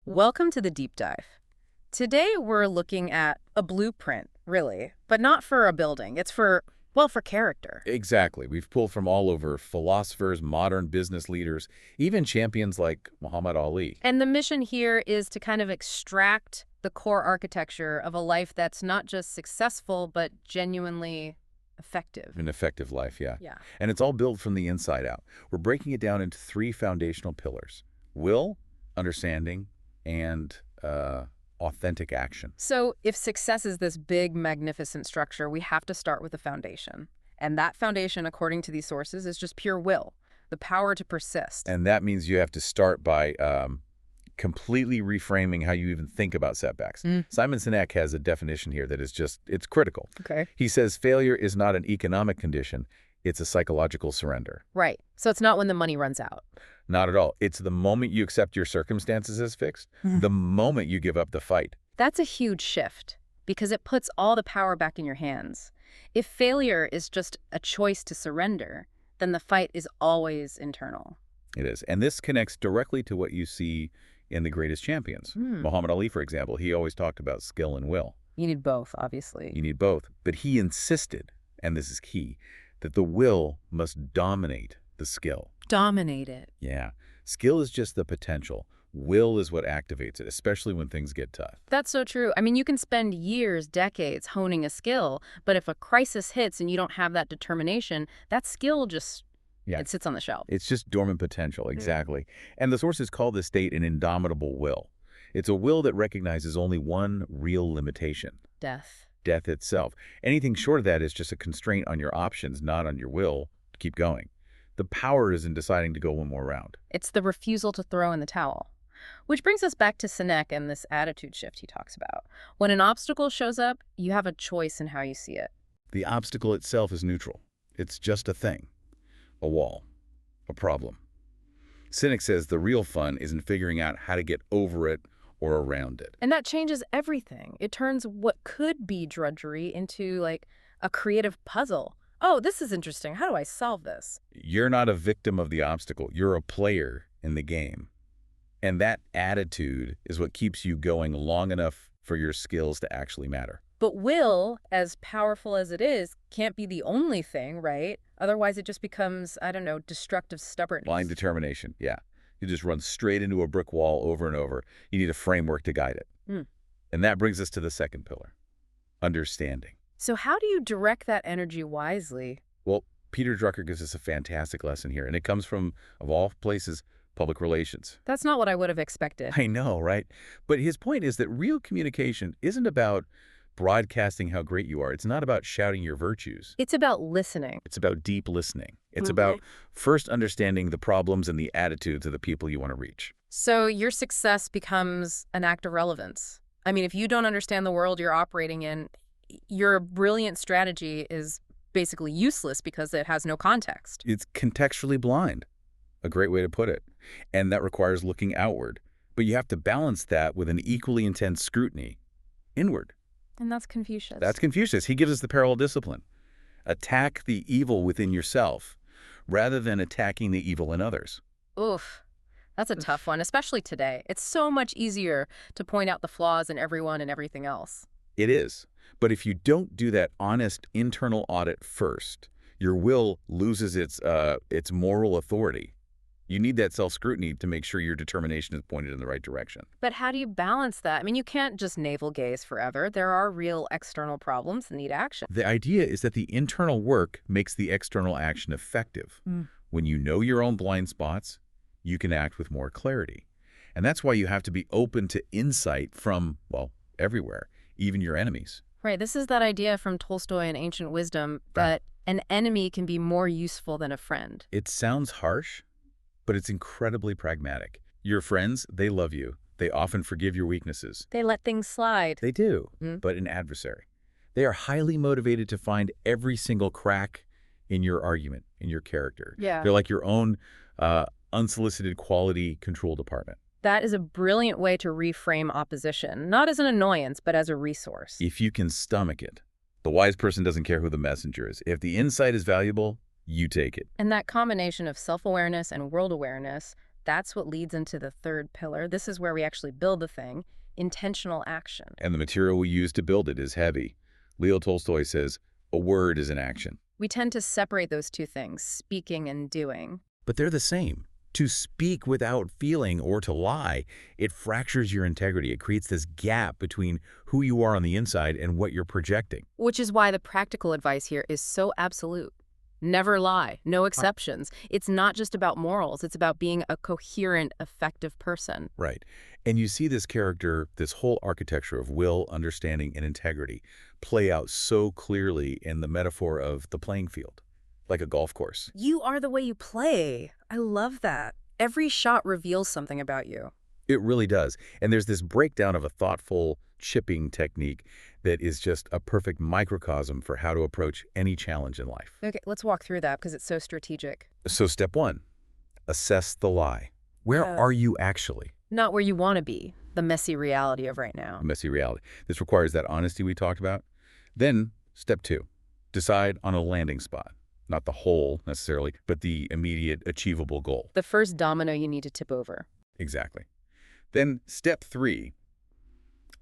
Welcome to the deep dive. Today we're looking at a blueprint, really, but not for a building. It's for, well, for character. Exactly. We've pulled from all over philosophers, modern business leaders, even champions like Muhammad Ali. And the mission here is to kind of extract the core architecture of a life that's not just successful, but genuinely effective. An effective life, yeah. Yeah. And it's all built from the inside out. We're breaking it down into three foundational pillars: will, understanding, and authentic action. So if success is this big, magnificent structure, we have to start with the foundation. And that foundation, according to these sources, is just pure will, the power to persist. And that means you have to start by completely reframing how you even think about setbacks. Simon Sinek has a definition here that is just, it's critical. Okay. He says failure is not an economic condition, it's a psychological surrender. Right. So it's not when the money runs out. Not at all. It's the moment you accept your circumstances as fixed, the moment you give up the fight. That's a huge shift because it puts all the power back in your hands. If failure is just a choice to surrender, then the fight is always internal. It is. And this connects directly to what you see in the greatest champions. Muhammad Ali, for example, he always talked about skill and will. You need both, obviously. You need both. But he insisted, and this is key, that the will must dominate the skill. Dominate it. Yeah. Skill is just the potential. Will is what activates it, especially when things get tough. That's so true. I mean, you can spend years, decades honing a skill, but if a crisis hits and you don't have that determination, that skill just, Yeah. it sits on the shelf. It's just dormant potential, exactly. And the sources call this state an indomitable will. It's a will that recognizes only one real limitation: Death. death itself. Anything short of that is just a constraint on your options, not on your will to keep going. The power is in deciding to go one more round. It's the refusal to throw in the towel. Which brings us back to Sinek and this attitude shift he talks about. When an obstacle shows up, you have a choice in how you see it. The obstacle itself is neutral. It's just a thing, a wall, a problem. Sinek says the real fun is in figuring out how to get over it or around it. And that changes everything. It turns what could be drudgery into, like, a creative puzzle. Oh, this is interesting. How do I solve this? You're not a victim of the obstacle. You're a player in the game. And that attitude is what keeps you going long enough for your skills to actually matter. But will, as powerful as it is, can't be the only thing, right? Otherwise it just becomes, I don't know, destructive stubbornness. Blind determination, yeah. You just run straight into a brick wall over and over. You need a framework to guide it. And that brings us to the second pillar: understanding. So how do you direct that energy wisely? Well, Peter Drucker gives us a fantastic lesson here, and it comes from, of all places, public relations. That's not what I would have expected. I know, right? But his point is that real communication isn't about broadcasting how great you are. It's not about shouting your virtues. It's about listening. It's about deep listening. It's about first understanding the problems and the attitudes of the people you want to reach. So your success becomes an act of relevance. I mean, if you don't understand the world you're operating in, your brilliant strategy is basically useless because it has no context. It's contextually blind, a great way to put it. And that requires looking outward. But you have to balance that with an equally intense scrutiny inward. And that's Confucius. That's Confucius. He gives us the parallel discipline. Attack the evil within yourself rather than attacking the evil in others. Oof. That's a tough one, especially today. It's so much easier to point out the flaws in everyone and everything else. It is. But if you don't do that honest internal audit first, your will loses its moral authority. You need that self-scrutiny to make sure your determination is pointed in the right direction. But how do you balance that? I mean, you can't just navel gaze forever. There are real external problems that need action. The idea is that the internal work makes the external action effective. When you know your own blind spots, you can act with more clarity. And that's why you have to be open to insight from, well, everywhere, even your enemies. Right. This is that idea from Tolstoy in Ancient Wisdom that an enemy can be more useful than a friend. It sounds harsh, but it's incredibly pragmatic. Your friends, they love you. They often forgive your weaknesses. They let things slide. They do, but an adversary. They are highly motivated to find every single crack in your argument, in your character. Yeah. They're like your own unsolicited quality control department. That is a brilliant way to reframe opposition, not as an annoyance, but as a resource. If you can stomach it. The wise person doesn't care who the messenger is. If the insight is valuable, you take it. And that combination of self-awareness and world awareness, that's what leads into the third pillar. This is where we actually build the thing, intentional action. And the material we use to build it is heavy. Leo Tolstoy says, a word is an action. We tend to separate those two things, speaking and doing. But they're the same. To speak without feeling or to lie, it fractures your integrity. It creates this gap between who you are on the inside and what you're projecting. Which is why the practical advice here is so absolute. Never lie, no exceptions. It's not just about morals, it's about being a coherent, effective person. Right. And you see this character, this whole architecture of will, understanding, and integrity play out so clearly in the metaphor of the playing field, like a golf course. You are the way you play. I love that. Every shot reveals something about you. It really does. And there's this breakdown of a thoughtful chipping technique that is just a perfect microcosm for how to approach any challenge in life. Okay, let's walk through that because it's so strategic. So step one, assess the lie. Where are you actually? Not where you want to be, the messy reality of right now. Messy reality. This requires that honesty we talked about. Then step two, decide on a landing spot. Not the hole necessarily, but the immediate achievable goal. The first domino you need to tip over. Exactly. Then step three,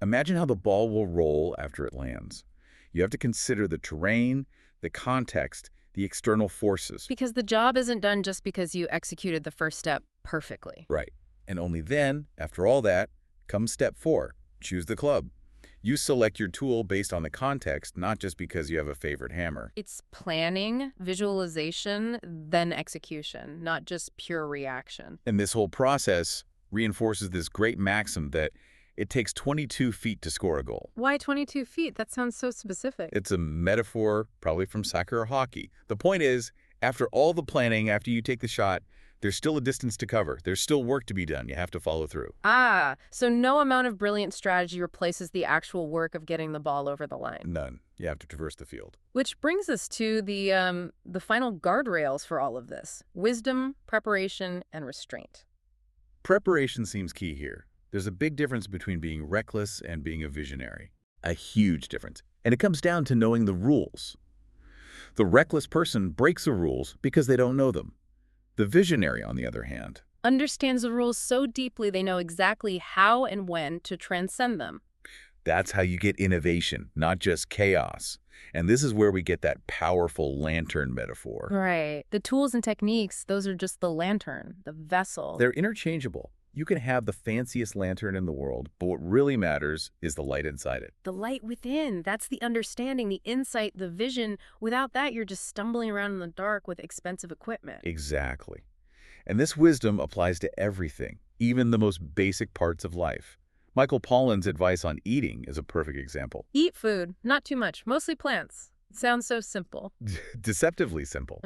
imagine how the ball will roll after it lands. You have to consider the terrain, the context, the external forces. Because the job isn't done just because you executed the first step perfectly. Right. And only then, after all that, comes step four, choose the club. You select your tool based on the context, not just because you have a favorite hammer. It's planning, visualization, then execution, not just pure reaction. And this whole process reinforces this great maxim that it takes 22 feet to score a goal. Why 22 feet? That sounds so specific. It's a metaphor, probably from soccer or hockey. The point is, after all the planning, after you take the shot, there's still a distance to cover. There's still work to be done. You have to follow through. Ah, so no amount of brilliant strategy replaces the actual work of getting the ball over the line. None. You have to traverse the field. Which brings us to the final guardrails for all of this. Wisdom, preparation, and restraint. Preparation seems key here. There's a big difference between being reckless and being a visionary. A huge difference. And it comes down to knowing the rules. The reckless person breaks the rules because they don't know them. The visionary, on the other hand, understands the rules so deeply they know exactly how and when to transcend them. That's how you get innovation, not just chaos. And this is where we get that powerful lantern metaphor. Right. The tools and techniques, those are just the lantern, the vessel. They're interchangeable. You can have the fanciest lantern in the world, but what really matters is the light inside it. The light within. That's the understanding, the insight, the vision. Without that, you're just stumbling around in the dark with expensive equipment. Exactly. And this wisdom applies to everything, even the most basic parts of life. Michael Pollan's advice on eating is a perfect example. Eat food, not too much, mostly plants. It sounds so simple. Deceptively simple.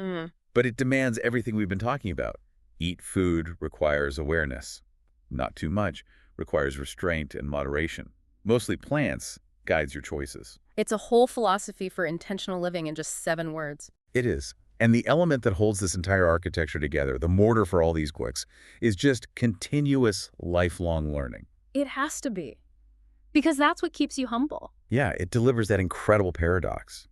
But it demands everything we've been talking about. Eat food requires awareness. Not too much requires restraint and moderation. Mostly plants guides your choices. It's a whole philosophy for intentional living in just 7 words. It is. And the element that holds this entire architecture together, the mortar for all these quicks, is just continuous lifelong learning. It has to be. Because that's what keeps you humble. Yeah, it delivers that incredible paradox.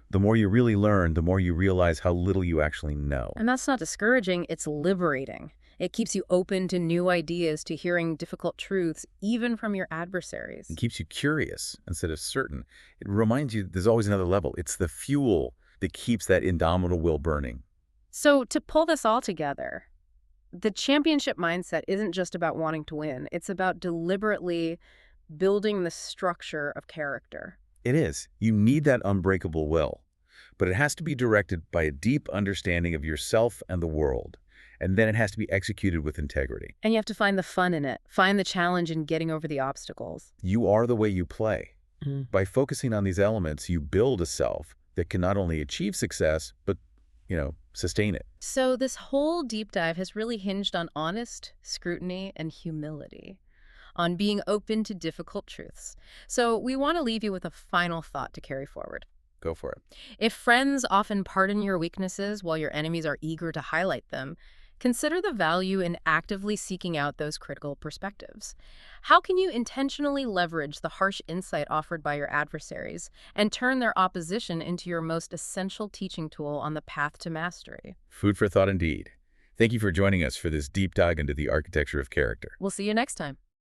The more you really learn, the more you realize how little you actually know. And that's not discouraging, it's liberating. It keeps you open to new ideas, to hearing difficult truths, even from your adversaries. It keeps you curious instead of certain. It reminds you there's always another level. It's the fuel that keeps that indomitable will burning. So to pull this all together, the championship mindset isn't just about wanting to win. It's about deliberately building the structure of character. It is. You need that unbreakable will. But it has to be directed by a deep understanding of yourself and the world. And then it has to be executed with integrity. And you have to find the fun in it. Find the challenge in getting over the obstacles. You are the way you play. By focusing on these elements, you build a self that can not only achieve success, but, sustain it. So this whole deep dive has really hinged on honest scrutiny and humility, on being open to difficult truths. So we want to leave you with a final thought to carry forward. Go for it. If friends often pardon your weaknesses while your enemies are eager to highlight them, consider the value in actively seeking out those critical perspectives. How can you intentionally leverage the harsh insight offered by your adversaries and turn their opposition into your most essential teaching tool on the path to mastery? Food for thought indeed. Thank you for joining us for this deep dive into the architecture of character. We'll see you next time.